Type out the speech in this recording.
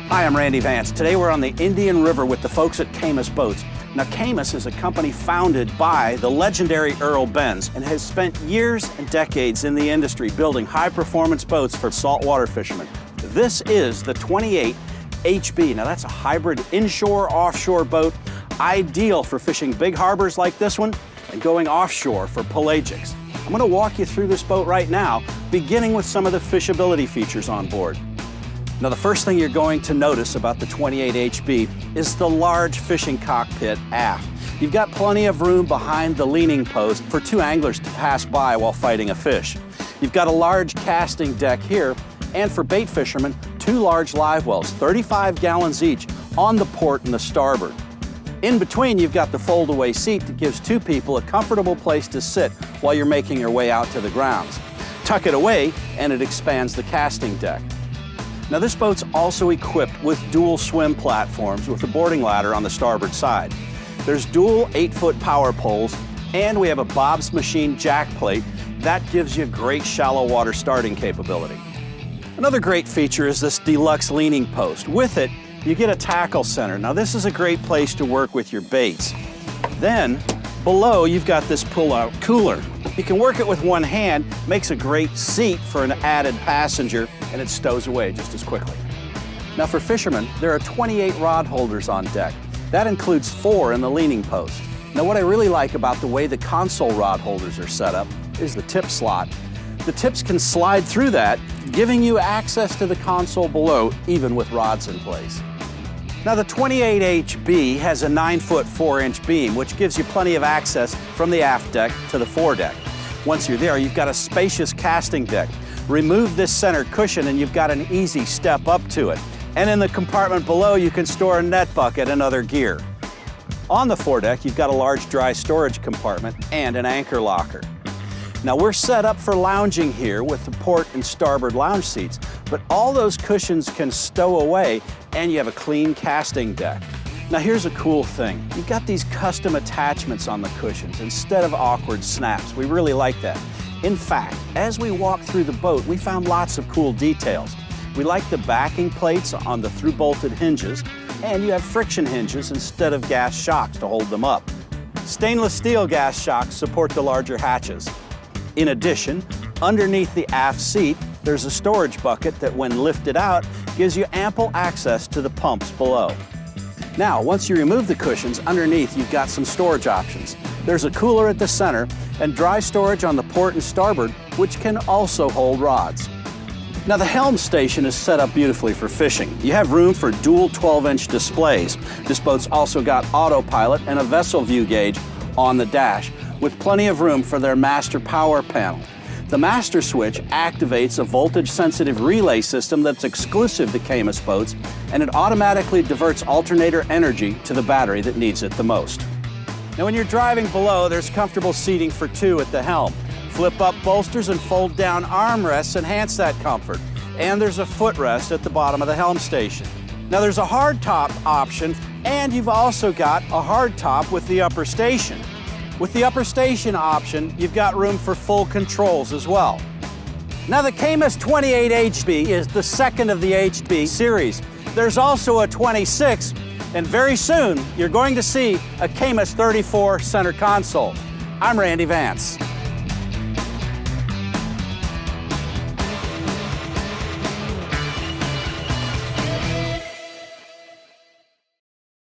Hi, I'm Randy Vance. Today we're on the Indian River with the folks at Caymas Boats. Now, Caymas is a company founded by the legendary Earl Benz and has spent years and decades in the industry building high-performance boats for saltwater fishermen. This is the 28 HB. Now, that's a hybrid inshore-offshore boat, ideal for fishing big harbors like this one and going offshore for pelagics. I'm going to walk you through this boat right now, beginning with some of the fishability features on board. Now, the first thing you're going to notice about the 28 HB is the large fishing cockpit aft. You've got plenty of room behind the leaning post for two anglers to pass by while fighting a fish. You've got a large casting deck here, and for bait fishermen, two large live wells, 35 gallons each, on the port and the starboard. In between, you've got the foldaway seat that gives two people a comfortable place to sit while you're making your way out to the grounds. Tuck it away, and it expands the casting deck. Now, this boat's also equipped with dual swim platforms with a boarding ladder on the starboard side. There's dual 8-foot power poles, and we have a Bob's Machine jack plate that gives you great shallow water starting capability. Another great feature is this deluxe leaning post. With it, you get a tackle center. Now, this is a great place to work with your baits. Then, below, you've got this pull-out cooler. You can work it with one hand, makes a great seat for an added passenger, and it stows away just as quickly. Now, for fishermen, there are 28 rod holders on deck. That includes 4 in the leaning post. Now, what I really like about the way the console rod holders are set up is the tip slot. The tips can slide through that, giving you access to the console below, even with rods in place. Now, the 28 HB has a 9-foot 4-inch beam, which gives you plenty of access from the aft deck to the foredeck. Once you're there, you've got a spacious casting deck. Remove this center cushion and you've got an easy step up to it. And in the compartment below, you can store a net bucket and other gear. On the foredeck, you've got a large dry storage compartment and an anchor locker. Now, we're set up for lounging here with the port and starboard lounge seats, but all those cushions can stow away and you have a clean casting deck. Now, here's a cool thing. You've got these custom attachments on the cushions instead of awkward snaps. We really like that. In fact, as we walked through the boat, we found lots of cool details. We like the backing plates on the through-bolted hinges, and you have friction hinges instead of gas shocks to hold them up. Stainless steel gas shocks support the larger hatches. In addition, underneath the aft seat, there's a storage bucket that, when lifted out, gives you ample access to the pumps below. Now, once you remove the cushions, underneath you've got some storage options. There's a cooler at the center and dry storage on the port and starboard, which can also hold rods. Now, the Helm Station is set up beautifully for fishing. You have room for dual 12-inch displays. This boat's also got autopilot and a vessel view gauge on the dash, with plenty of room for their master power panel. The master switch activates a voltage-sensitive relay system that's exclusive to Caymas boats, and it automatically diverts alternator energy to the battery that needs it the most. Now, when you're driving below, there's comfortable seating for 2 at the helm. Flip-up bolsters and fold-down armrests enhance that comfort, and there's a footrest at the bottom of the Helm Station. Now, there's a hardtop option, and you've also got a hardtop with the upper station. With the upper station option, you've got room for full controls as well. Now, the Caymas 28 HB is the second of the HB series. There's also a 26, and very soon, you're going to see a Caymas 34 center console. I'm Randy Vance.